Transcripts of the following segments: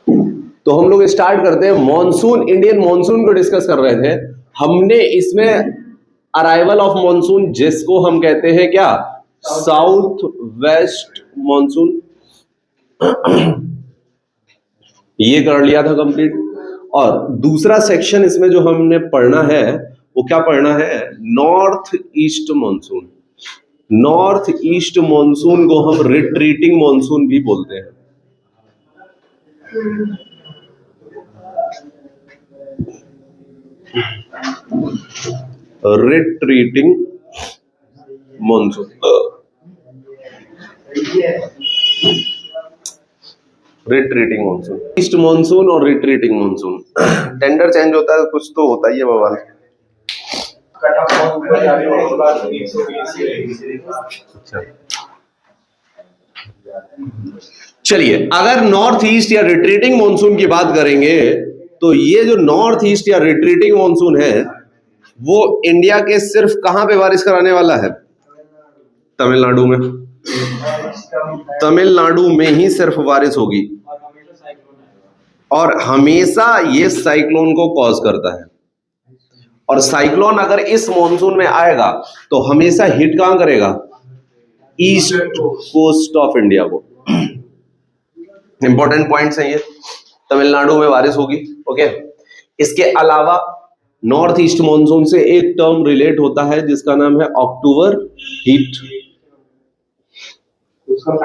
तो हम लोग स्टार्ट करते हैं मॉनसून, इंडियन मॉनसून को डिस्कस कर रहे थे हमने। इसमें अराइवल ऑफ मॉनसून, जिसको हम कहते हैं क्या, साउथ वेस्ट मॉनसून, ये कर लिया था कंप्लीट। और दूसरा सेक्शन इसमें जो हमने पढ़ना है वो क्या पढ़ना है, north east monsoon. North east monsoon को हम रिट्रीटिंग मॉनसून भी बोलते हैं। Retreating monsoon, retreating monsoon, east monsoon और रिट्रीटिंग मॉनसून। टेंडर चेंज होता है कुछ तो होता ही है बवाल। चलिए, अगर नॉर्थ ईस्ट या रिट्रीटिंग मॉनसून की बात करेंगे तो ये जो नॉर्थ ईस्ट या रिट्रीटिंग मॉनसून है वो इंडिया के सिर्फ कहां पे बारिश कराने वाला है, तमिलनाडु में। तमिलनाडु में ही सिर्फ बारिश होगी और हमेशा ये साइक्लोन को कॉज करता है। और साइक्लोन अगर इस मॉनसून में आएगा तो हमेशा हिट कहां करेगा, ईस्ट कोस्ट ऑफ इंडिया को। इंपॉर्टेंट पॉइंट्स हैं ये। तमिलनाडु में बारिश होगी, ओके। इसके अलावा नॉर्थ ईस्ट मॉनसून से एक टर्म रिलेट होता है जिसका नाम है अक्टूबर हीट, उसका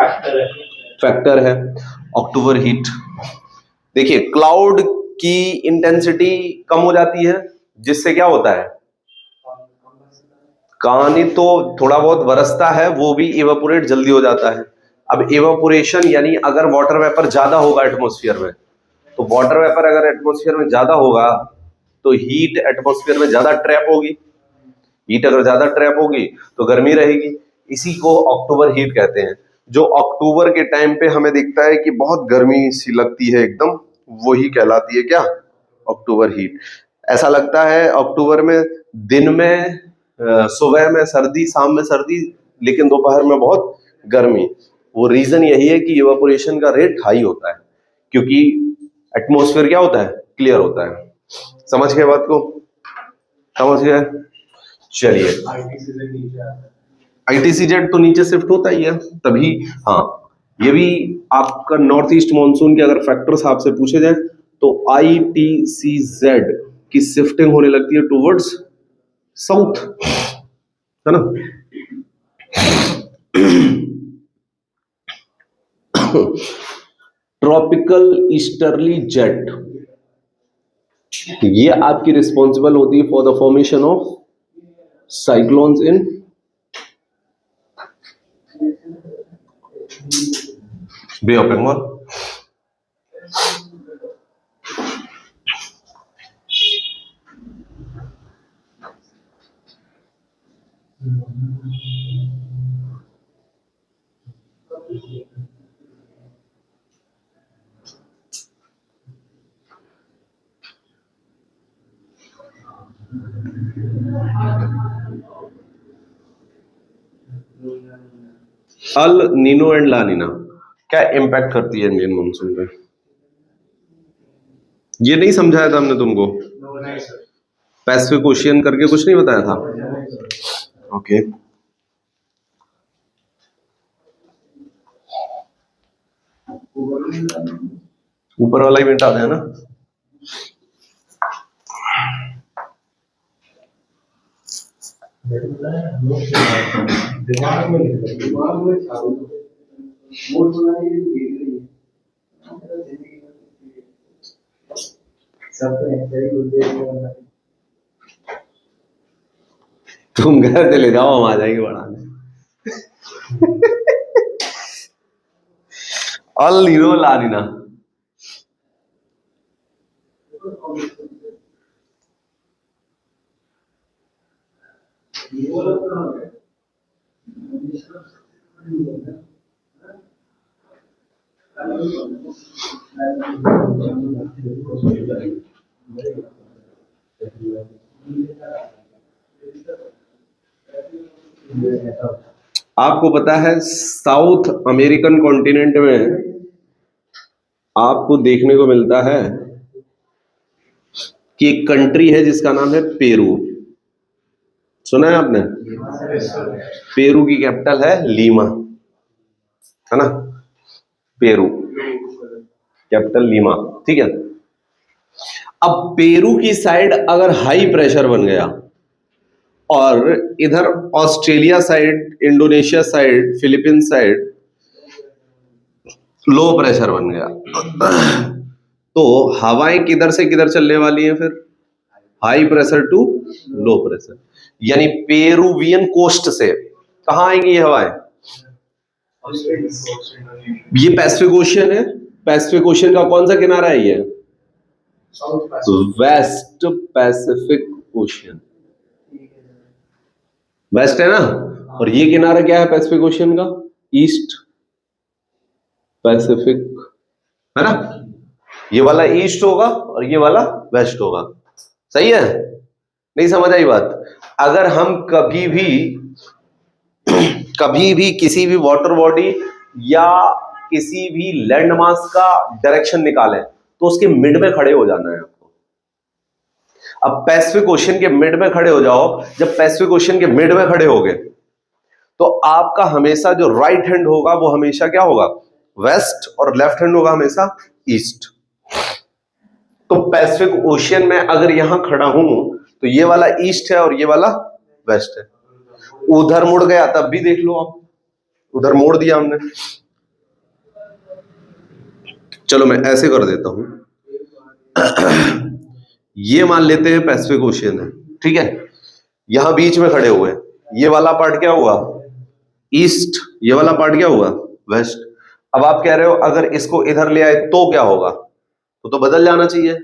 फैक्टर है अक्टूबर हीट। देखिए, क्लाउड की इंटेंसिटी कम हो जाती है जिससे क्या होता है, कहानी तो थोड़ा बहुत बरसता है वो भी इवेपोरेट जल्दी हो जाता है। अब इवेपोरेशन यानी अगर वाटर वेपर ज्यादा होगा एटमॉस्फेयर में, तो वाटर वेपर अगर एटमॉस्फेयर में ज्यादा होगा तो हीट एटमॉस्फेयर में ज्यादा ट्रैप होगी। हीट अगर ज्यादा ट्रैप होगी तो गर्मी रहेगी। इसी को अक्टूबर हीट कहते हैं। जो अक्टूबर के टाइम पे हमें दिखता है कि बहुत गर्मी सी लगती है एकदम, वही कहलाती है क्या, अक्टूबर हीट। ऐसा लगता है अक्टूबर में दिन में सुबह में सर्दी, शाम में सर्दी, लेकिन दोपहर में बहुत गर्मी। वो रीजन यही है कि इवेपोरेशन का रेट हाई होता है, क्योंकि एटमॉस्फेयर क्या होता है, क्लियर होता है। समझ गए बात को, समझ गए। चलिए, आईटीसीजेड तो नीचे शिफ्ट होता ही है तभी। हाँ, ये भी आपका नॉर्थ ईस्ट मॉनसून के अगर फैक्टर्स आपसे पूछे जाए तो आईटीसीजेड की शिफ्टिंग होने लगती है टुवर्ड्स साउथ, है ना। ट्रॉपिकल ईस्टर्ली जेट, ये आपकी रिस्पॉन्सिबल होती है for the formation of cyclones in Bay of Bengal. El Nino and La Nina क्या इम्पैक्ट करती है इंडियन मॉनसून पे, ये नहीं समझाया था हमने तुमको, पैसिफिक ओशियन करके कुछ नहीं बताया था, ओके। ऊपर वाला ही मिटा दें ना। तुम घर चले जाओ, हम आ जाएंगे बढ़ाने। अल नीनो ला नीना, आपको पता है साउथ अमेरिकन कॉन्टिनेंट में आपको देखने को मिलता है कि एक कंट्री है जिसका नाम है पेरू। सुना है आपने? पेरू की कैपिटल है लीमा, है ना? पेरू कैपिटल लीमा, ठीक है। अब पेरू की साइड अगर हाई प्रेशर बन गया और इधर Australia side, Indonesia side, Philippines side low pressure बन गया तो हवाएं किधर से किधर चलने वाली हैं? फिर high pressure to low pressure, यानी पेरुवियन कोस्ट से कहां आएंगी ये हवाएं? ये पैसिफिक ओशियन है। पैसिफिक ओशियन का कौन सा किनारा है ये? वेस्ट पैसिफिक ओशियन, वेस्ट है ना। और ये किनारा क्या है पैसिफिक ओशियन का? ईस्ट पैसिफिक, है ना। ये वाला ईस्ट होगा और ये वाला वेस्ट होगा, सही है? नहीं समझ आई बात? अगर हम कभी भी किसी भी वाटर बॉडी या किसी भी लैंड मास का डायरेक्शन निकालें तो उसके मिड में खड़े हो जाना है आपको। अब पैसिफिक ओशियन के मिड में खड़े हो जाओ। जब पैसिफिक ओशियन के मिड में खड़े होगे तो आपका हमेशा जो राइट हैंड होगा वो हमेशा क्या होगा? वेस्ट, और लेफ्ट हैंड होगा हमेशा ईस्ट। तो पैसिफिक ओशियन में अगर यहां खड़ा हूं तो ये वाला ईस्ट है और ये वाला वेस्ट है। उधर मुड़ गया तब भी देख लो आप, उधर मोड़ दिया हमने। चलो मैं ऐसे कर देता हूं ये मान लेते हैं पैसिफिक ओशियन है, ठीक है। यहां बीच में खड़े हुए, ये वाला पार्ट क्या हुआ? ईस्ट, ये वाला पार्ट क्या हुआ? वेस्ट। अब आप कह रहे हो अगर इसको इधर ले आए तो क्या होगा? तो बदल जाना चाहिए,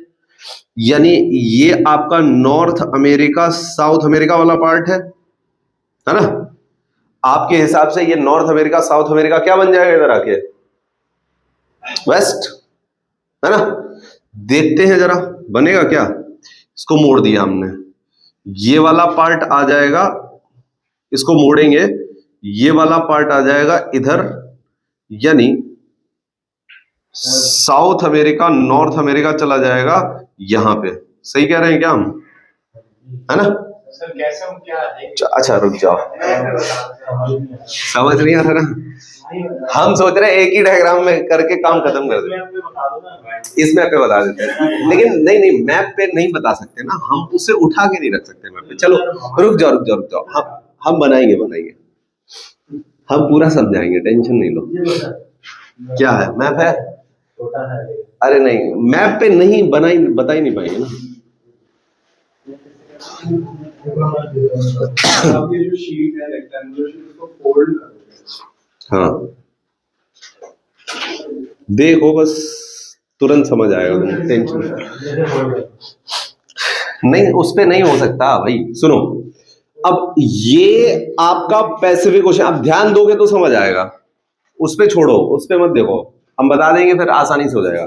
यानी ये आपका नॉर्थ अमेरिका साउथ अमेरिका वाला पार्ट है ना। आपके हिसाब से ये नॉर्थ अमेरिका साउथ अमेरिका क्या बन जाएगा इधर आके? वेस्ट, है ना। देखते हैं जरा बनेगा क्या। इसको मोड़ दिया हमने, ये वाला पार्ट आ जाएगा, इसको मोड़ेंगे, ये वाला पार्ट आ जाएगा इधर, यानी साउथ अमेरिका नॉर्थ अमेरिका चला जाएगा यहां पे। सही कह रहे हैं क्या हम? है ना सर? कैसे हम क्या है? अच्छा रुक जाओ, समझ नहीं आ रहा ना। हम सोच रहे हैं एक ही डायग्राम में करके काम खत्म कर देते, इस मैप पे बता देते हैं। लेकिन नहीं, मैप पे नहीं बता सकते ना, हम उसे उठा के नहीं रख सकते मैप पे। चलो रुक जाओ, हम बनाएंगे, हम पूरा समझाएंगे, टेंशन नहीं लो। क्या है? मैप है? अरे नहीं, मैप पे नहीं बता ही नहीं पाएंगे ना। जो शीट है रेक्टेंगुलर शीट, उसको फोल्ड करो। हाँ देखो, बस तुरंत समझ आएगा तुम्हें, टेंशन नहीं, उस पे नहीं हो सकता भाई। सुनो, अब ये आपका पैसिफिक ओशियन, आप ध्यान दोगे तो समझ आएगा, उस पे छोड़ो, उस पे मत देखो, हम बता देंगे फिर आसानी से हो जाएगा।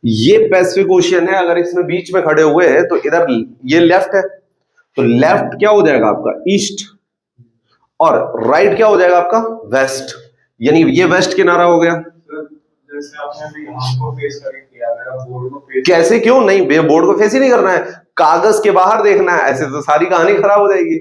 ये पैसिफिक ओशियन है, अगर इसमें बीच में खड़े हुए हैं तो इधर ये लेफ्ट है, तो लेफ्ट क्या हो जाएगा आपका? ईस्ट, और राइट क्या हो जाएगा आपका? वेस्ट, यानी ये वेस्ट किनारा हो गया। जैसे आपने अभी हमको फेस करके किया, बोर्ड को फेस कैसे? क्यों नहीं, बोर्ड को फेस ही नहीं करना है, कागज के बाहर देखना है, ऐसे तो सारी कहानी खराब हो जाएगी।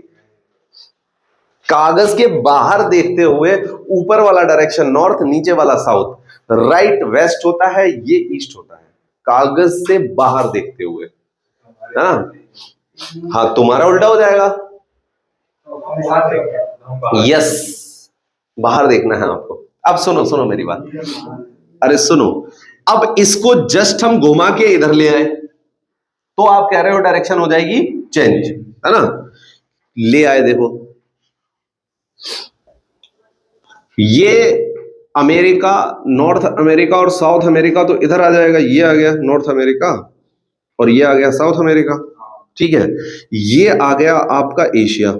कागज के बाहर देखते हुए ऊपर वाला डायरेक्शन नॉर्थ, नीचे वाला साउथ, राइट वेस्ट होता है, ये ईस्ट होता है, कागज से बाहर देखते हुए, है ना। हाँ, तुम्हारा उल्टा हो जाएगा। यस, बाहर देखना है आपको। अब सुनो मेरी बात, अरे सुनो, अब इसको जस्ट हम घुमा के इधर ले आए तो आप कह रहे हो डायरेक्शन हो जाएगी चेंज, है ना। ले आए, देखो ये अमेरिका, नॉर्थ अमेरिका और साउथ अमेरिका तो इधर आ जाएगा, ये आ गया नॉर्थ अमेरिका और ये आ गया साउथ अमेरिका, ठीक है। ये आ गया आपका एशिया,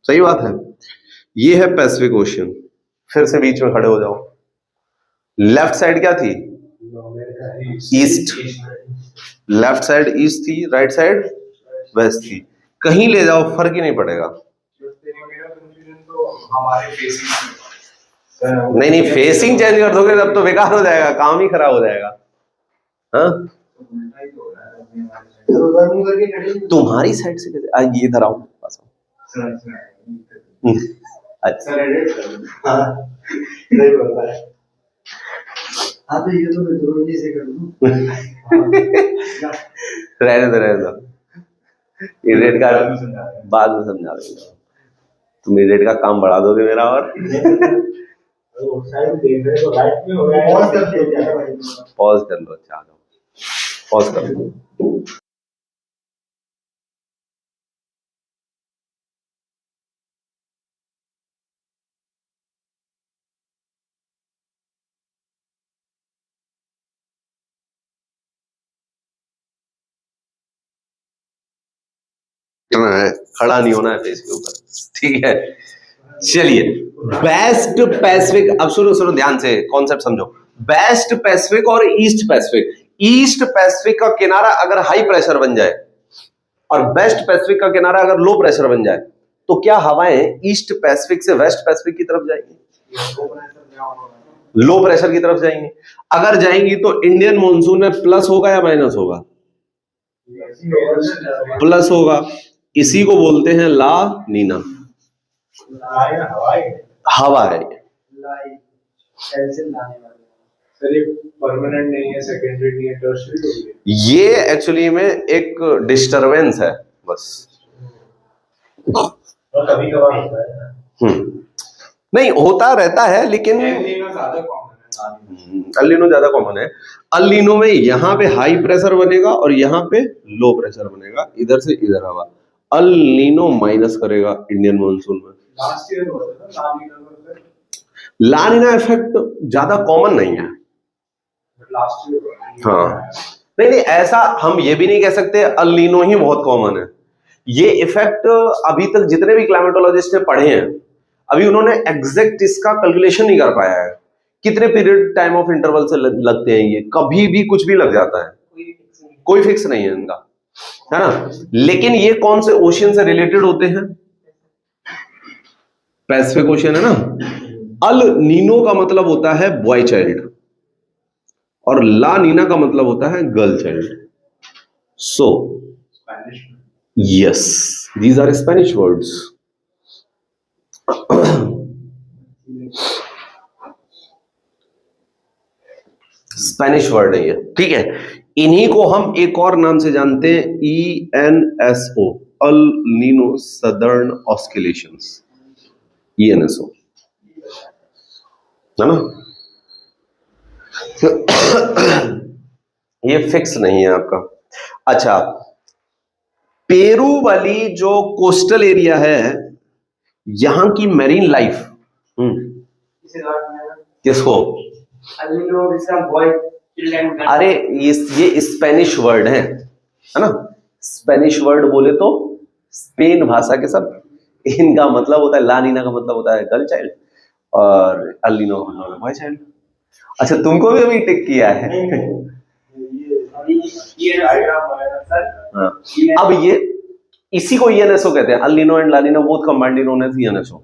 सही बात है। ये है पैसिफिक ओशियन। फिर से बीच में खड़े हो जाओ, लेफ्ट साइड क्या थी? ईस्ट, लेफ्ट साइड ईस्ट थी, राइट साइड वेस्ट थी। कहीं ले जाओ फर्क ही नहीं पड़ेगा। हमारे नहीं नहीं, फेसिंग चेंज कर दोगे तब तो बेकार हो जाएगा, काम ही खराब हो जाएगा। हाँ तुम्हारी साइड से कैसे? ये इधर आओ पास आओ। अच्छा ये तो से कर दूं। रहने दो इडियट का बाद में समझा देंगे। तुम इडियट का काम बढ़ा दोगे मेरा। और पॉज कर लो, अच्छा पॉज कर लो। खड़ा नहीं होना है फेस के ऊपर, ठीक है। चलिए, वेस्ट पैसिफिक, अब सुनो ध्यान से कॉन्सेप्ट समझो। वेस्ट पैसिफिक और ईस्ट पैसिफिक, ईस्ट पैसिफिक का किनारा अगर हाई प्रेशर बन जाए और वेस्ट पैसिफिक का किनारा अगर लो प्रेशर बन जाए, तो क्या हवाएं ईस्ट पैसिफिक से वेस्ट पैसिफिक की तरफ जाएंगी? लो प्रेशर की तरफ जाएंगी। अगर जाएंगी तो इंडियन मॉनसून में प्लस होगा या माइनस होगा? प्लस होगा। इसी को बोलते हैं ला नीना। हवा है परमानेंट नहीं है, सेकेंडरी नहीं है, टर्शियरी। ये एक्चुअली में एक डिस्टरबेंस है बस। कभी कभार होता है। नहीं होता रहता है, लेकिन अल्लीनो ज्यादा कॉमन है। अल्लीनो में यहाँ पे हाई प्रेशर बनेगा और यहाँ पे लो प्रेशर बनेगा, इधर से इधर हवा। अल्लीनो माइनस करेगा इंडियन मानसून में। लास्ट ईयर ला नीना इफेक्ट ज्यादा कॉमन नहीं है। हाँ नहीं, ऐसा हम ये भी नहीं कह सकते अल्लीनो ही बहुत कॉमन है। ये इफेक्ट अभी तक जितने भी क्लाइमेटोलॉजिस्ट ने पढ़े हैं, अभी उन्होंने एग्जैक्ट इसका कैलकुलेशन नहीं कर पाया है कितने पीरियड टाइम ऑफ इंटरवल से लगते हैं। ये कभी भी कुछ भी लग जाता है, कोई फिक्स नहीं है इनका, है ना। लेकिन ये कौन से ओशियन से रिलेटेड होते हैं? पैसिफिक ओशियन है ना। अल नीनो का मतलब होता है बॉय चाइल्ड और ला नीना का मतलब होता है girl child. So yes, these are Spanish words. Spanish word है ये, ठीक है। इन्हीं को हम एक और नाम से जानते हैं, ENSO, El Nino southern oscillations, ENSO, है ना। ये फिक्स नहीं है आपका। अच्छा, पेरू वाली जो कोस्टल एरिया है, यहां की मैरीन लाइफ, किसको? अरे ये स्पेनिश वर्ड है ना। स्पेनिश वर्ड बोले तो स्पेन भाषा के सब, इनका मतलब होता है, ला नीना का मतलब होता है गर्ल चाइल्ड और अल्लीनो का मतलब बॉय चाइल्ड। अच्छा, तुमको भी अभी टिक किया है। हाँ। अब ये इसी को ENSO कहते हैं, El Nino and La Nina both combined known as ENSO।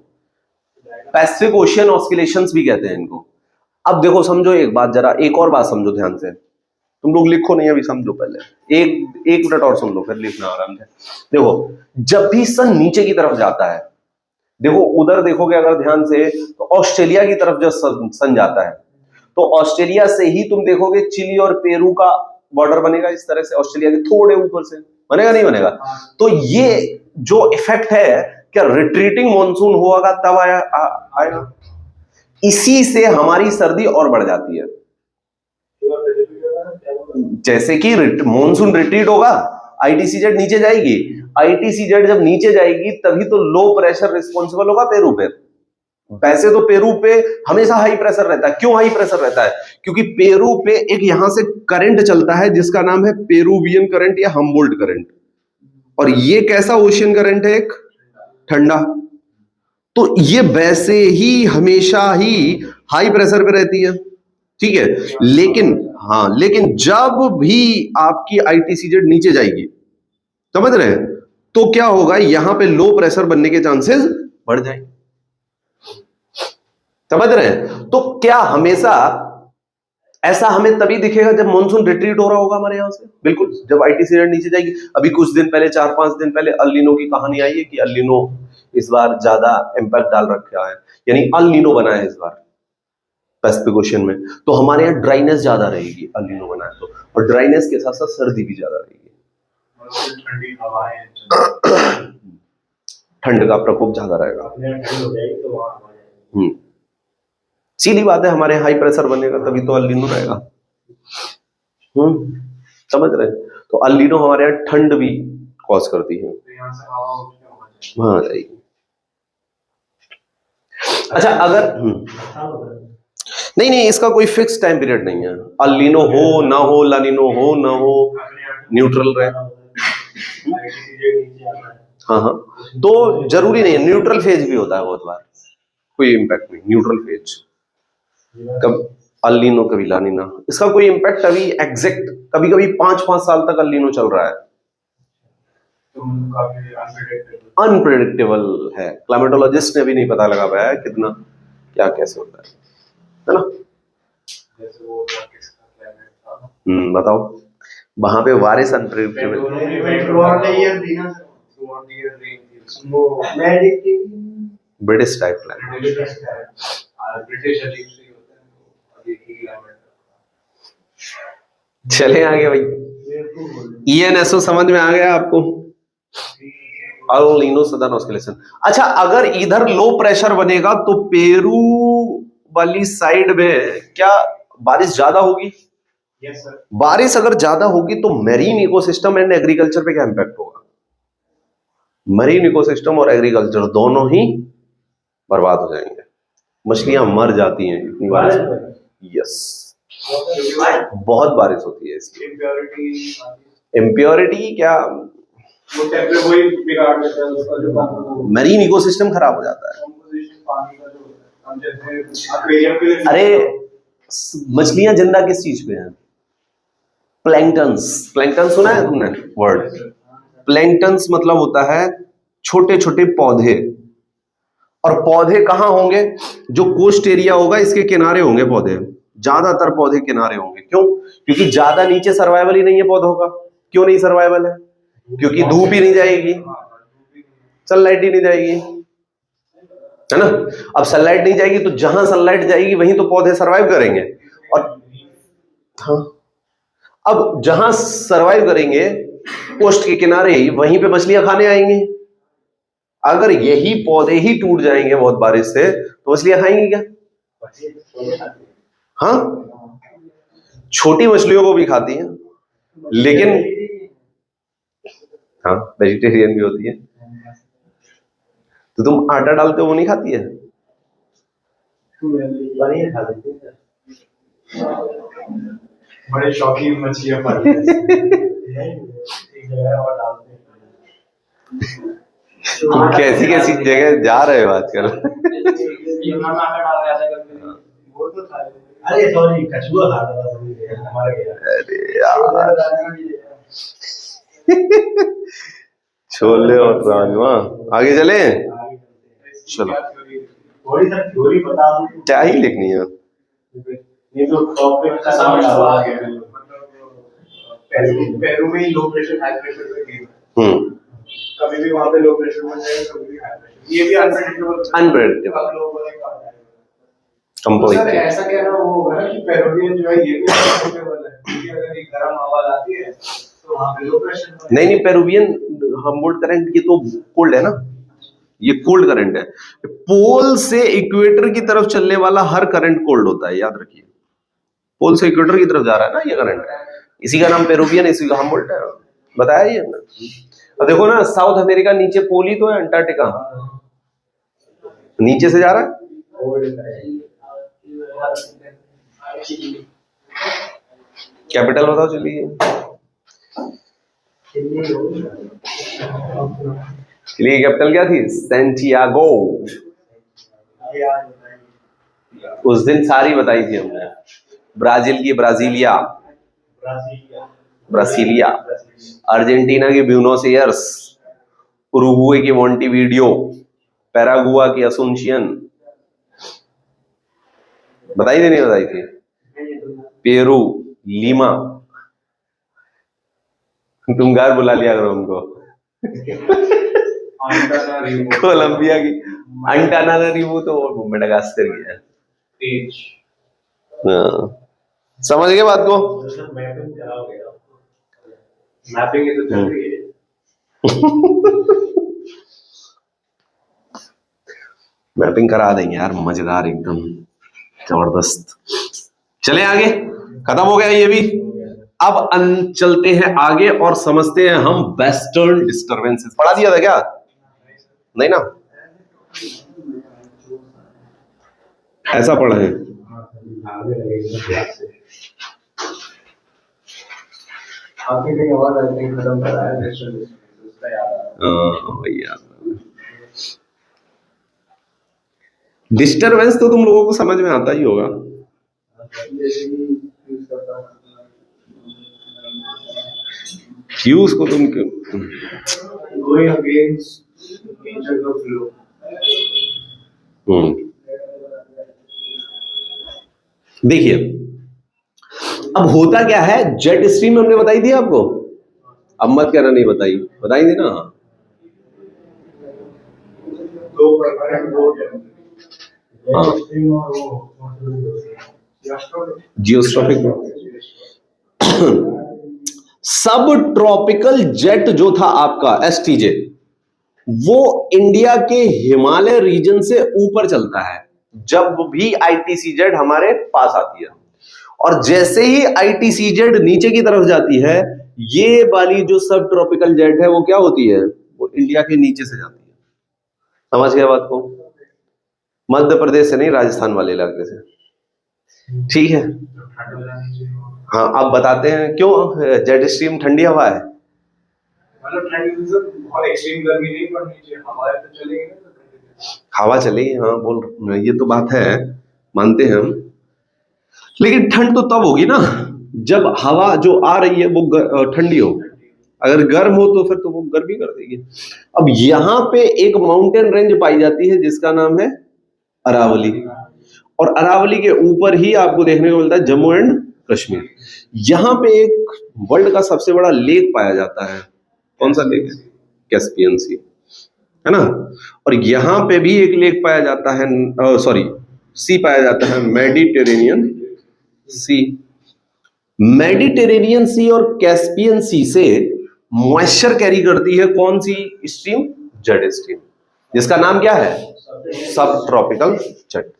Pacific ocean oscillations भी कहते हैं इनको। अब देखो समझो एक बात, जरा एक और बात समझो ध्यान से। तुम लोग लिखो नहीं अभी, समझो पहले, एक मिनट और सुन लो फिर लिखना आराम से। देखो, जब भी सन नीचे की तरफ जाता है, देखो उधर देखोगे अगर ध्यान से, तो ऑस्ट्रेलिया की तरफ जब सन जाता है, तो ऑस्ट्रेलिया से ही तुम देखोगे चिली और पेरू का बॉर्डर बनेगा इस तरह से, ऑस्ट्रेलिया के थोड़े ऊपर से। बनेगा नहीं बनेगा? तो ये जो इफेक्ट है, क्या रिट्रीटिंग मॉनसून होगा तब आएगा। इसी से हमारी सर्दी और बढ़ जाती है। जैसे कि मॉनसून रिट्रीट होगा, ITCZ नीचे जाएगी, ITCZ जब नीचे जाएगी तभी तो लो प्रेशर रिस्पॉन्सिबल होगा पेरू पे। वैसे तो पेरू पे हमेशा हाई प्रेशर रहता है। क्यों हाई प्रेशर रहता है? क्योंकि पेरू पे एक यहां से करंट चलता है जिसका नाम है पेरुवियन करंट या हम्बोल्ट करंट, और ये कैसा ओशियन करंट है? एक ठंडा। तो ये वैसे ही हमेशा ही हाई प्रेशर पे रहती है, ठीक है। लेकिन जब भी आपकी ITCZ नीचे जाएगी, समझ रहे हैं, तो क्या होगा, यहां पे लो प्रेशर बनने के चांसेस बढ़ जाएंगे। समझ रहे हैं? तो क्या हमेशा ऐसा हमें तभी दिखेगा जब मॉनसून रिट्रीट हो रहा होगा हमारे यहाँ से? बिल्कुल, जब आईटी सीजन नीचे जाएगी। अभी कुछ दिन पहले, 4-5 दिन पहले अल नीनो की कहानी आई है कि अल नीनो इस बार ज्यादा इंपैक्ट डाल रखा है, यानी अल नीनो बना है इस बार पैसिफिक ओशन में। तो हमारे यहाँ ड्राइनेस ज्यादा रहेगी अल नीनो बना है तो, और ड्राइनेस के साथ साथ सर्दी भी ज्यादा रहेगी, ठंडी हवाएं, ठंड का प्रकोप ज्यादा रहेगा। सीधी बात है, हमारे हाई प्रेशर बनेगा तभी तो अल नीनो रहेगा। समझ रहे हैं? तो अल नीनो हमारे यहाँ ठंड भी कॉज करती है, वहां आ जाएगी। अच्छा, अगर नहीं नहीं, इसका कोई फिक्स टाइम पीरियड नहीं है। अल नीनो हो ना हो, ला नीनो हो ना हो, न्यूट्रल रहे। हाँ हाँ, तो जरूरी नहीं है, न्यूट्रल फेज भी होता है बहुत बार, कोई इम्पैक्ट नहीं। न्यूट्रल फेज कब अल नीनो कभी ला नीना, इसका कोई इम्पैक्ट अभी एग्जैक्ट, कभी कभी 5-5 साल तक अल नीनो चल रहा है। अनप्रेडिक्टेबल है, क्लाइमेटोलॉजिस्ट ने भी नहीं पता लगा पाया कितना क्या कैसे होता है ना? बताओ, वहां पे बारिश अनप्रेडिक्टेबल, ब्रिटिश टाइप प्लान, चले आगे भाई। ENSO समझ में आ गया आपको? El Nino southern oscillation. अच्छा, अगर इधर लो प्रेशर बनेगा तो पेरू वाली साइड में क्या बारिश ज्यादा होगी? Yes sir. बारिश अगर ज्यादा होगी तो मैरीन इकोसिस्टम एंड एग्रीकल्चर पे क्या इंपैक्ट होगा? मरीन इकोसिस्टम और एग्रीकल्चर दोनों ही बर्बाद हो जाएंगे, मछलियां मर जाती हैं इतनी बारिश। यस, बहुत बारिश होती है इसलिए। इम्प्योरिटी क्या, मरीन इकोसिस्टम खराब हो जाता है। अरे मछलियां जिंदा किस चीज पे हैं? प्लैंक्टन्स। प्लैंक्टन सुना है तुमने वर्ड? प्लैंक्टन्स मतलब होता है छोटे छोटे पौधे, और पौधे कहाँ होंगे? जो कोस्ट एरिया होगा इसके किनारे होंगे पौधे, ज्यादातर पौधे किनारे होंगे। क्यों? क्योंकि ज्यादा नीचे सर्वाइवल ही नहीं है पौधों का। क्यों नहीं सर्वाइवल है? क्योंकि धूप ही नहीं जाएगी, सनलाइट ही नहीं जाएगी, है ना? अब सनलाइट नहीं जाएगी तो जहां सनलाइट जाएगी वहीं तो पौधे सर्वाइव करेंगे। और हाँ, अब जहां सर्वाइव करेंगे कोस्ट के किनारे ही, वहीं पे मछलियां खाने आएंगी। अगर यही पौधे ही टूट जाएंगे बहुत बारिश से तो मछलियां खाएंगी क्या? हाँ, छोटी मछलियों को भी खाती हैं, लेकिन हाँ वेजिटेरियन भी होती है। तो तुम आटा डालते हो वो नहीं खाती है? बड़े शौकीन मछलियां पालते हैं। कैसी कैसी जगह जा रहे हो आजकल? अरे सॉरी, कछुआ खाता था अरे यार, छोले और राजमा। आगे चले, चलो। थोड़ी सा थ्योरी बता दो, क्या ही लिखनी है? ये तो टॉपिक का समझ आ गया। पेरू में लो प्रेशर हाई प्रेशर पे गेम, कभी भी वहां पे लो प्रेशर में जाएगा, कभी भी हाई प्रेशर। ये भी अनप्रेडिक्टेबल कंप्लीटली। ऐसा कहना वो होगा ना कि पेरुवियन जो है ये भी अनप्रेडिक्टेबल है, क्योंकि अगर एक गर्म हवा आती है तो वहां पे लो प्रेशर। नहीं, पेरुवियन हम बोल्ट करंट, ये तो कोल्ड है ना, ये कोल्ड करंट है। पोल से इक्वेटर की तरफ चलने वाला हर करंट कोल्ड होता है, याद रखिए। पोल से इक्वेटर की तरफ जा रहा है ना ये करंट, इसी का नाम पेरुवियन, इसी का हम बोल्ट है, बताया ये ना। अब देखो ना, साउथ अमेरिका नीचे पोल ही तो है, अंटार्कटिका नीचे से जा रहा है। कैपिटल बताओ चलिए। चिली की कैपिटल क्या थी? सैंटियागो। उस दिन सारी बताई थी हमने। ब्राजील की ब्राजीलिया, ब्रासीलिया। अर्जेंटीना की ब्यूनोस एयर्स, उरुग्वे की मोंटेविडियो, पैरागुआ की असुंशियन, बताई थी नहीं बताई थी? Peru, Lima. तुम घर बुला लिया करो उनको। कोलंबिया की अंटानारिवो तो मेडागास्कर की है। हाँ, समझ गए बात को? मैपिंग तो चल रही है। मैपिंग करा देंगे यार, मजेदार एकदम जबरदस्त। चले आगे, खत्म हो गया ये भी। अब चलते हैं आगे और समझते हैं हम वेस्टर्न डिस्टरबेंसेस। पढ़ा दिया था क्या? नहीं ना, ऐसा पढ़ा है। भैया डिस्टरबेंस तो तुम लोगों को समझ में आता ही होगा। क्यूज को तुम क्यों? देखिए, अब होता क्या है, जेट स्ट्रीम हमने बताई थी आपको, अब मत कहना नहीं बताई, बताई थी ना। जियोस्ट्रॉफिक सब ट्रॉपिकल जेट जो था आपका एसटीजे, वो इंडिया के हिमालय रीजन से ऊपर चलता है जब भी आईटीसीजेड हमारे पास आती है। और जैसे ही आईटीसीजेड नीचे की तरफ जाती है, ये वाली जो सब ट्रॉपिकल जेट है वो क्या होती है, वो इंडिया के नीचे से जाती है। समझ गया बात को? मध्य प्रदेश से नहीं, राजस्थान वाले इलाके से। ठीक है, हाँ अब बताते हैं क्यों जेट स्ट्रीम ठंडी हवा है। मतलब बहुत एक्सट्रीम गर्मी नहीं पड़नी चाहिए, हवा तो चलेगी ना, हवा चलेगी, हाँ बोल, ये तो बात है, मानते हैं हम। लेकिन ठंड तो तब होगी ना जब हवा जो आ रही है वो ठंडी हो। अगर गर्म हो तो फिर तो वो गर्मी कर देगी। अब यहाँ पे एक माउंटेन रेंज पाई जाती है जिसका नाम है अरावली, और अरावली के ऊपर ही आपको देखने को मिलता है जम्मू एंड कश्मीर। यहाँ पे एक वर्ल्ड का सबसे बड़ा लेक पाया जाता है। कौन सा लेक है? कैस्पियन सी, है ना। और यहाँ पे भी एक लेक पाया जाता है, सॉरी सी पाया जाता है, मेडिटेरेनियन सी। मेडिटेरेनियन सी और कैस्पियन सी से मॉइस्चर कैरी करती है कौन सी स्ट्रीम? जेट स्ट्रीम, जिसका नाम क्या है? सब ट्रॉपिकल जेट।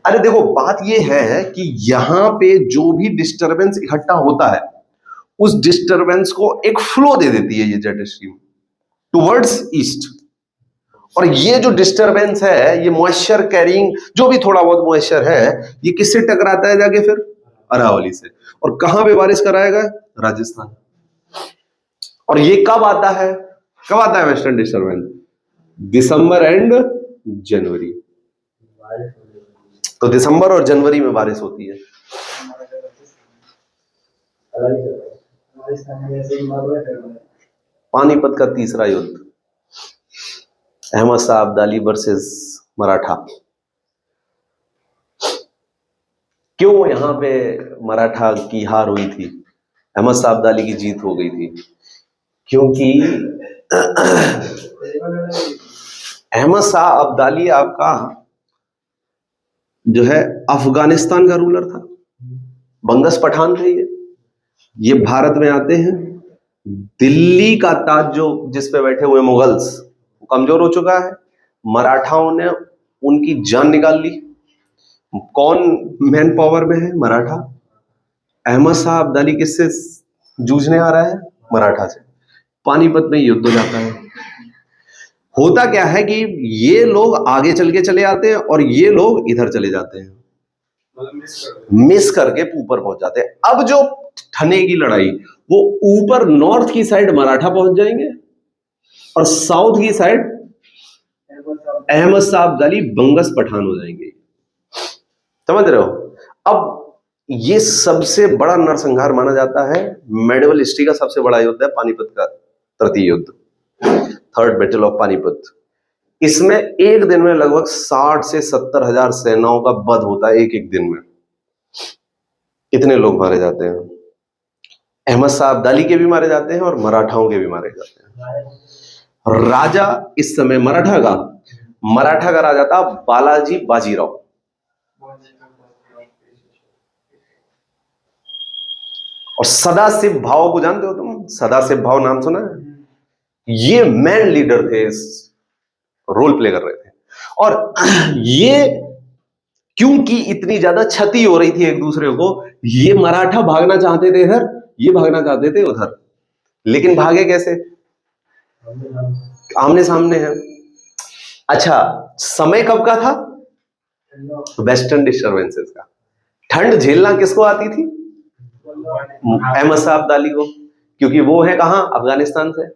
अरे देखो, बात ये है कि यहां पे जो भी डिस्टरबेंस इकट्ठा होता है उस डिस्टरबेंस को एक फ्लो दे देती है ये जेट स्ट्रीम टुवर्ड्स ईस्ट। और ये जो डिस्टरबेंस है, ये मॉइस्चर कैरिंग जो भी थोड़ा बहुत मॉइस्चर है, ये किससे टकराता है जाके? फिर अरावली से। और कहां पे बारिश कराएगा? राजस्थान। और ये कब आता है? कब आता है वेस्टर्न डिस्टरबेंस? दिसंबर एंड जनवरी। तो दिसंबर और जनवरी में बारिश होती है। पानीपत का तीसरा युद्ध, अहमद शाह अब्दाली वर्सेस मराठा। क्यों यहाँ पे मराठा की हार हुई थी, अहमद शाह अब्दाली की जीत हो गई थी? क्योंकि अहमद शाह अब्दाली आपका जो है अफगानिस्तान का रूलर था, बंगस पठान थे ये भारत में आते हैं। दिल्ली का ताज जो जिस पे बैठे हुए मुगल्स कमजोर हो चुका है, मराठाओं ने उनकी जान निकाल ली। कौन मैन पावर में है? मराठा। अहमद शाह अब्दाली किससे जूझने आ रहा है? मराठा से। पानीपत में युद्ध हो जाता है। होता क्या है कि ये लोग आगे चल के चले आते हैं और ये लोग इधर चले जाते हैं, मिस करके ऊपर पहुंच जाते हैं। अब जो ठनेगी लड़ाई, वो ऊपर नॉर्थ की साइड मराठा पहुंच जाएंगे और साउथ की साइड अहमद शाह अब्दाली बंगस पठान हो जाएंगे। समझ रहे हो? अब ये सबसे बड़ा नरसंहार माना जाता है, मेडिवल हिस्ट्री का सबसे बड़ा युद्ध है पानीपत का तृतीय युद्ध, थर्ड बैटल ऑफ पानीपत। इसमें एक दिन में लगभग 60 से 70 हजार सेनाओं का वध होता है एक एक दिन में। इतने लोग मारे जाते हैं। अहमद शाह अब्दाली के भी मारे जाते हैं और मराठाओं के भी मारे जाते हैं। राजा इस समय मराठा का राजा था बालाजी बाजीराव। और सदाशिव भाव को जानते हो तुम? सदाशिव भाव नाम सुना है? ये मैन लीडर थे, इस रोल प्ले कर रहे थे। और ये क्योंकि इतनी ज्यादा क्षति हो रही थी एक दूसरे को, ये मराठा भागना चाहते थे इधर, ये भागना चाहते थे उधर, लेकिन भागे कैसे? आमने सामने है। अच्छा, समय कब का था? वेस्टर्न डिस्टर्बेंसेस का। ठंड झेलना किसको आती थी? अहमद शाह अब्दाली को, क्योंकि वो है कहां? अफगानिस्तान से।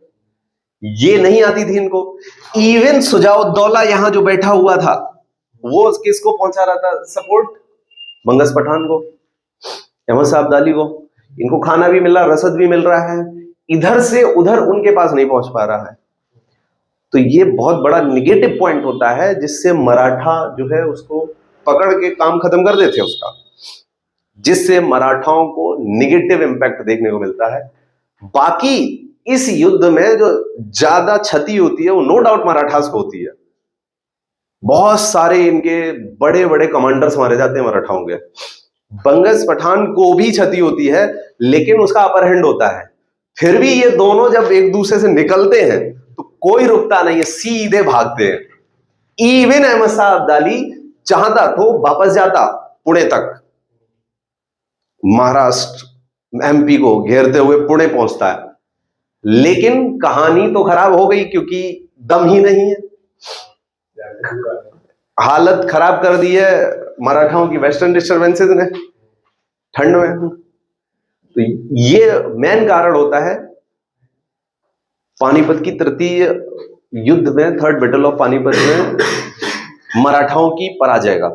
ये नहीं आती थी इनको। इवन सुजाउद्दौला यहां जो बैठा हुआ था, वो किसको पहुंचा रहा था सपोर्ट? बंगस पठान को, अहमद शाह अब्दाली को। इनको खाना भी मिल रहा, रसद भी मिल रहा है, इधर से उधर उनके पास नहीं पहुंच पा रहा है। तो ये बहुत बड़ा निगेटिव पॉइंट होता है, जिससे मराठा जो है उसको पकड़ के काम खत्म कर देते उसका, जिससे मराठाओं को निगेटिव इंपैक्ट देखने को मिलता है। बाकी इस युद्ध में जो ज्यादा क्षति होती है वो नो डाउट मराठास को होती है। बहुत सारे इनके बड़े बड़े कमांडर्स मारे जाते हैं मराठाओं के। बंगस पठान को भी क्षति होती है, लेकिन उसका अपर हैंड होता है। फिर भी ये दोनों जब एक दूसरे से निकलते हैं तो कोई रुकता नहीं है, सीधे भागते हैं। इवन अहमद शाह अब्दाली चाहता तो वापस जाता पुणे तक, महाराष्ट्र एमपी को घेरते हुए पुणे पहुंचता है, लेकिन कहानी तो खराब हो गई, क्योंकि दम ही नहीं है। हालत खराब कर दी है मराठाओं की वेस्टर्न डिस्टर्बेंसेस ने ठंड में। तो ये मेन कारण होता है पानीपत की तृतीय युद्ध में, थर्ड बैटल ऑफ पानीपत में मराठाओं की पराजय का।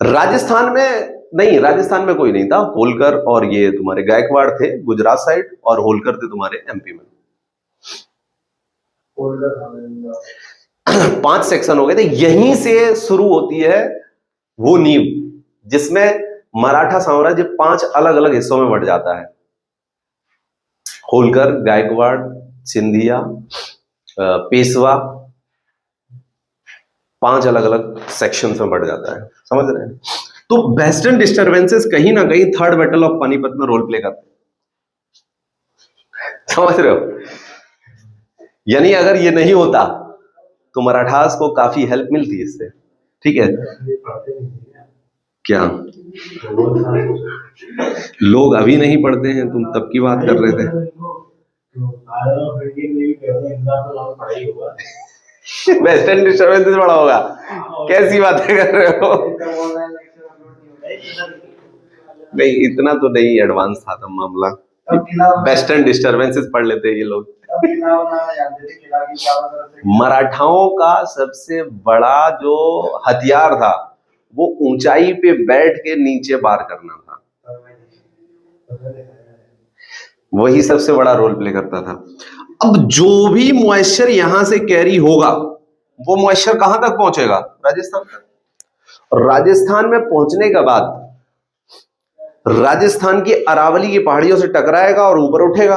राजस्थान में नहीं, राजस्थान में कोई नहीं था। होलकर और ये तुम्हारे गायकवाड़ थे गुजरात साइड, और होलकर थे तुम्हारे एमपी में। 5 सेक्शन हो गए थे। यहीं से शुरू होती है वो नींव, जिसमें मराठा साम्राज्य 5 अलग अलग हिस्सों में बढ़ जाता है। होलकर, गायकवाड़, सिंधिया, पेशवा, 5 अलग अलग सेक्शंस में बढ़ जाता है। समझ रहे हैं? तो वेस्टर्न डिस्टर्बेंसेस कहीं ना कहीं थर्ड बैटल ऑफ पानीपत में रोल प्ले करते हैं। समझ रहे हो? यानी अगर ये नहीं होता तो मराठास को काफी हेल्प मिलती इससे। ठीक है, क्या लोग अभी नहीं पढ़ते हैं? तुम तब की बात कर रहे थे। वेस्टर्न डिस्टर्बेंसेस बड़ा होगा? कैसी बातें कर रहे हो? नहीं, इतना तो नहीं एडवांस था तब मामला। वेस्टर्न डिस्टर्बेंसेस पढ़ लेते ये लोग। मराठाओं का सबसे बड़ा जो हथियार था वो ऊंचाई पे बैठ के नीचे वार करना था। वही सबसे बड़ा रोल प्ले करता था। अब जो भी मॉइस्चर यहां से कैरी होगा वो मॉइस्चर कहां तक पहुंचेगा? राजस्थान तक। और राजस्थान में पहुंचने के बाद राजस्थान की अरावली की पहाड़ियों से टकराएगा और ऊपर उठेगा,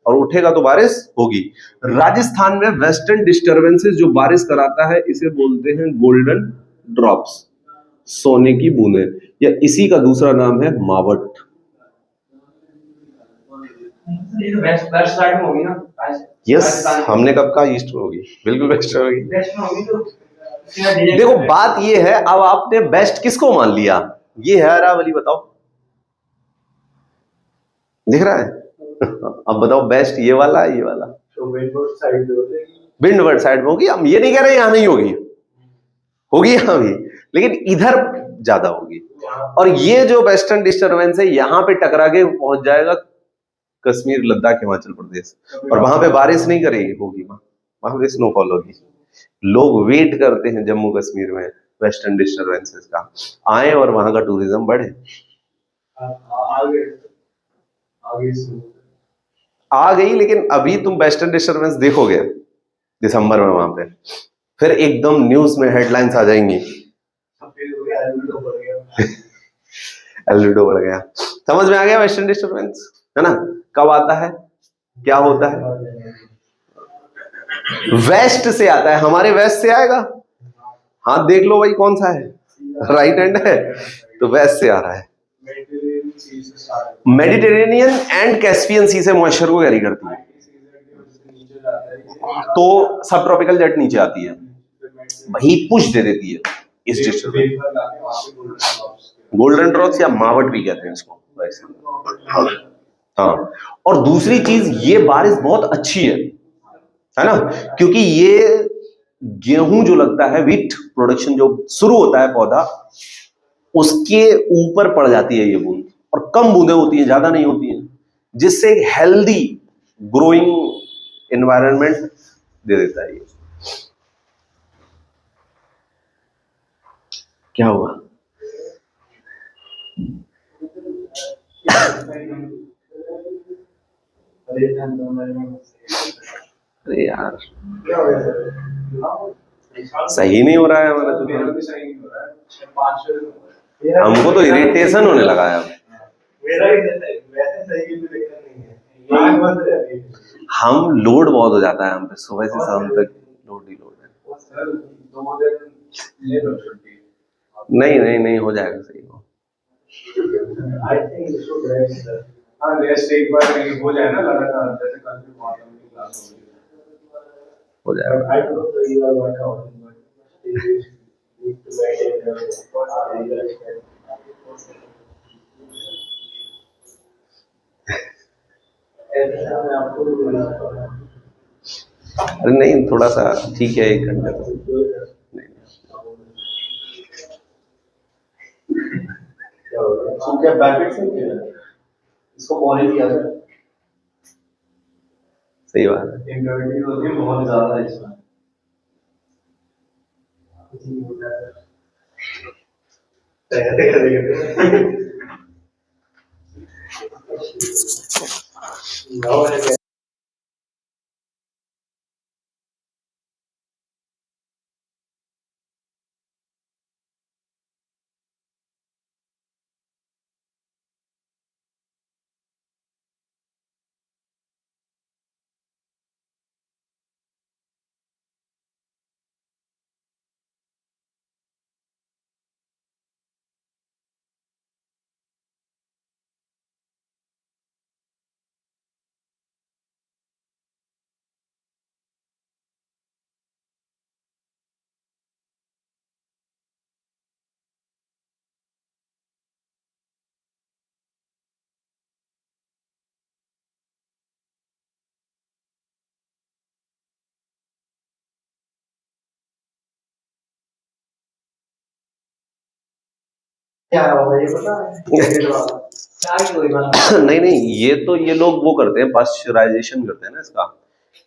और उठेगा तो बारिश होगी। राजस्थान में वेस्टर्न डिस्टर्बेंसेस जो बारिश कराता है इसे बोलते हैं गोल्डन ड्रॉप्स, सोने की बूंदें, या इसी का दूसरा नाम है मावट। वेस्ट साइड में होगी ना? यस, हमने कब कहा ईस्ट में होगी? बिल्कुल वेस्ट में होगी। देखो बात ये है, अब आपने बेस्ट किसको मान लिया? ये है अरावली, बताओ दिख रहा है? अब बताओ बेस्ट ये वाला, ये वाला। विंडवर्ड साइड में होगी। हम ये नहीं कह रहे यहां नहीं होगी, होगी यहां भी, लेकिन इधर ज्यादा होगी। और ये जो वेस्टर्न डिस्टर्बेंस है यहां पे टकरा के पहुंच जाएगा कश्मीर, लद्दाख, हिमाचल प्रदेश, और वहां पे बारिश नहीं करेगी, होगी वहां पे स्नोफॉल होगी। लोग वेट करते हैं जम्मू कश्मीर में वेस्टर्न डिस्टर्बेंसेस का आए और वहां का टूरिज्म बढ़े। आ गई, लेकिन अभी तुम वेस्टर्न डिस्टर्बेंस देखोगे, दिसंबर में वहां पे, फिर एकदम न्यूज में हेडलाइंस आ जाएंगी, एल्निनो बढ़ गया। समझ में आ गया वेस्टर्न डिस्टर्बेंस, है ना, कब आता है, क्या होता है। वेस्ट से आता है, हमारे वेस्ट से आएगा, हाँ देख लो भाई कौन सा है, राइट हैंड है, तो वेस्ट से आ रहा है। मेडिटेरेनियन एंड कैस्पियन सी से मॉइस्चर को कैरी करती है, तो सब ट्रॉपिकल जेट नीचे आती है, वही पुश दे देती है इस डिस्टर्बेंस। गोल्डन ड्रॉप्स या मावट भी कहते हैं इसको। हाँ, और दूसरी चीज, ये बारिश बहुत अच्छी है ना, क्योंकि ये गेहूं जो लगता है, व्हीट प्रोडक्शन जो शुरू होता है पौधा, उसके ऊपर पड़ जाती है ये बूंद, और कम बूंदें होती हैं, ज्यादा नहीं होती हैं, जिससे एक हेल्दी ग्रोइंग एनवायरनमेंट दे देता है ये। क्या हुआ? अरे यार सही नहीं हो रहा है हमारा, तो हमको तो इरिटेशन होने लगा है। हम लोड बहुत हो जाता है हम पे, सुबह से शाम तक लोड ही लोड है। नहीं नहीं नहीं, हो जाएगा सही हो। रेस्ट एक बार हो जाए ना लगातार, जैसे कल भी मॉर्निंग की क्लास हो जाएगा। अरे नहीं, थोड़ा सा ठीक है, 1 घंटे तो नहीं। क्या बैकेट से इसको बॉलिंग किया था, सही बात है। इम्प्योरिटी होती है बहुत ज्यादा इसमें। नहीं नहीं, ये लोग वो करते हैं, पाश्चराइजेशन करते हैं ना इसका,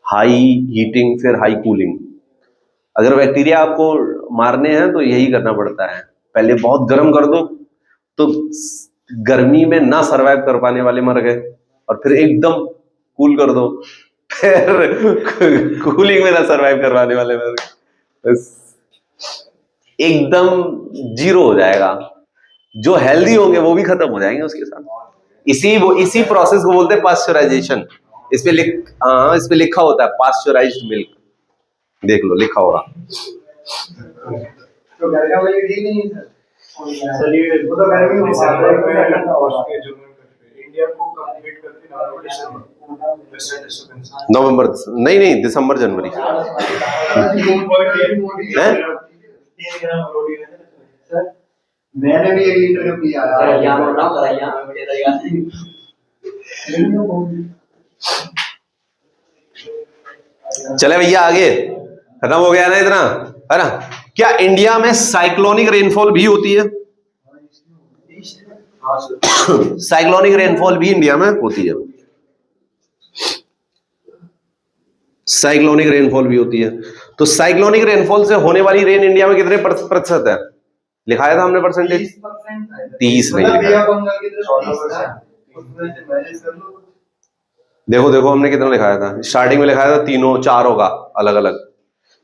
हाई हीटिंग फिर हाई कूलिंग। अगर बैक्टीरिया आपको मारने हैं तो यही करना पड़ता है, पहले बहुत गर्म कर दो तो गर्मी में ना सरवाइव कर पाने वाले मर गए, और फिर एकदम कूल कर दो, फिर कूलिंग में ना सरवाइव करवाने वाले मर गए, एकदम जीरो हो जाएगा। जो हेल्दी होंगे वो भी खत्म हो जाएंगे उसके साथ। इसी प्रोसेस को बोलते हैं पाश्चराइजेशन। इस पे लिखा होता है पाश्चराइज्ड मिल्क, देख लो लिखा होगा। तो घर का वाली ठीक नहीं है सर, ये वो तो गर्मी में इंडिया को कंप्लीट करके नवंबर, नहीं नहीं, दिसंबर जनवरी है। मैंने भी यही इंटरव्यू किया चले भैया आगे, खत्म हो गया ना इतना, है ना। क्या इंडिया में साइक्लोनिक रेनफॉल भी होती है? साइक्लोनिक रेनफॉल भी इंडिया में होती है, साइक्लोनिक रेनफॉल भी होती है। तो साइक्लोनिक रेनफॉल से होने वाली रेन इंडिया में कितने प्रतिशत है लिखाया था हमने परसेंटेज? 30 नहीं लिखा। देखो देखो हमने कितना लिखाया था, स्टार्टिंग में लिखाया था तीनों चारों का अलग अलग,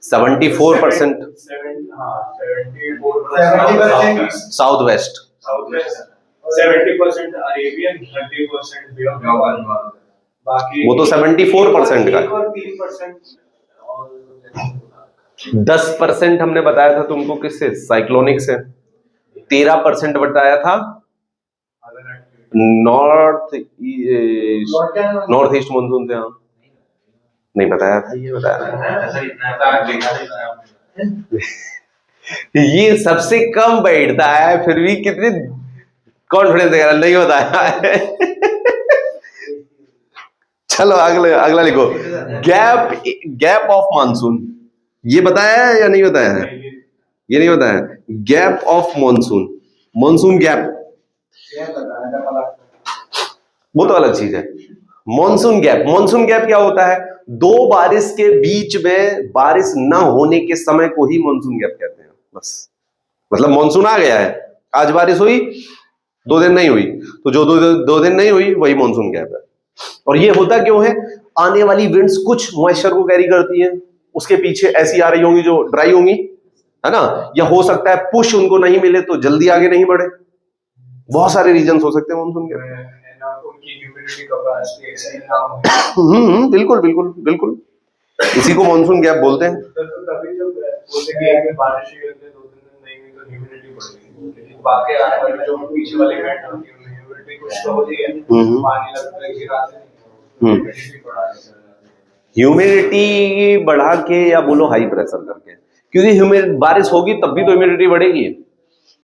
74% 70% south west, Southwest, 70% Arabian, 30% Bay of Bengal. बाकी वो तो 74% का है। 3% 10% हमने बताया था तुमको किससे, साइक्लोनिक से। 13% बताया था नॉर्थ ईस्ट मानसून से। हाँ नहीं बताया था, ये बताया था। ये सबसे कम बैठता है, फिर भी कितने कॉन्फिडेंस देगा, नहीं बताया है। चलो अगला लिखो, गैप ऑफ मानसून। ये बताया है या नहीं बताया है? ये नहीं बताया। Gap of monsoon, monsoon gap वो तो अलग चीज है। मानसून गैप क्या होता है? दो बारिश के बीच में बारिश ना होने के समय को ही मानसून गैप कहते हैं। बस मतलब मानसून आ गया है, आज बारिश हुई, 2 दिन नहीं हुई, तो जो दो दिन नहीं हुई वही मानसून गैप है। और ये होता क्यों है? आने वाली विंड्स कुछ मॉइस्चर को कैरी करती हैं, उसके पीछे ऐसी आ रही होंगी जो ड्राई होंगी, है ना? या हो सकता है पुश उनको नहीं मिले तो जल्दी आगे नहीं बढ़े। बहुत सारे रीजंस हो सकते हैं मानसून के। बिल्कुल बिल्कुल बिल्कुल, इसी को मानसून गैप बोलते हैं। बाकी आने वाले जो पीछे वाले इवेंट होती है उनमें ह्यूमिडिटी कुछ तो होती है, पानी लगता है गिराते ह्यूमिडिटी बढ़ा के या बोलो हाई प्रेशर करके, क्योंकि बारिश होगी तब भी तो ह्यूमिडिटी बढ़ेगी।